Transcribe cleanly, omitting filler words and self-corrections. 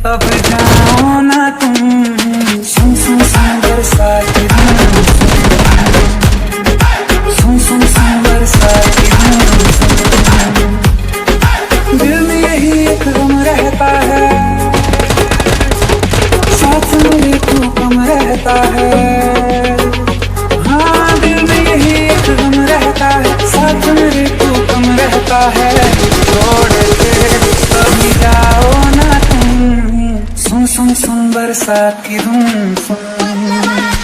अब जाओ ना तुम, सुन सुन सुन बरसात की धूम, सुन सुन सुन बरसात की धूम। दिल में यही एक गम रहता है, साथ मेरे तू कम रहता है। हाँ दिल में यही एक गम रहता है, साथ मेरे तू कम रहता है। छोड़ के कभी जाओ ना तुम, सुन सुन सुन बरसात की धूम, सुन।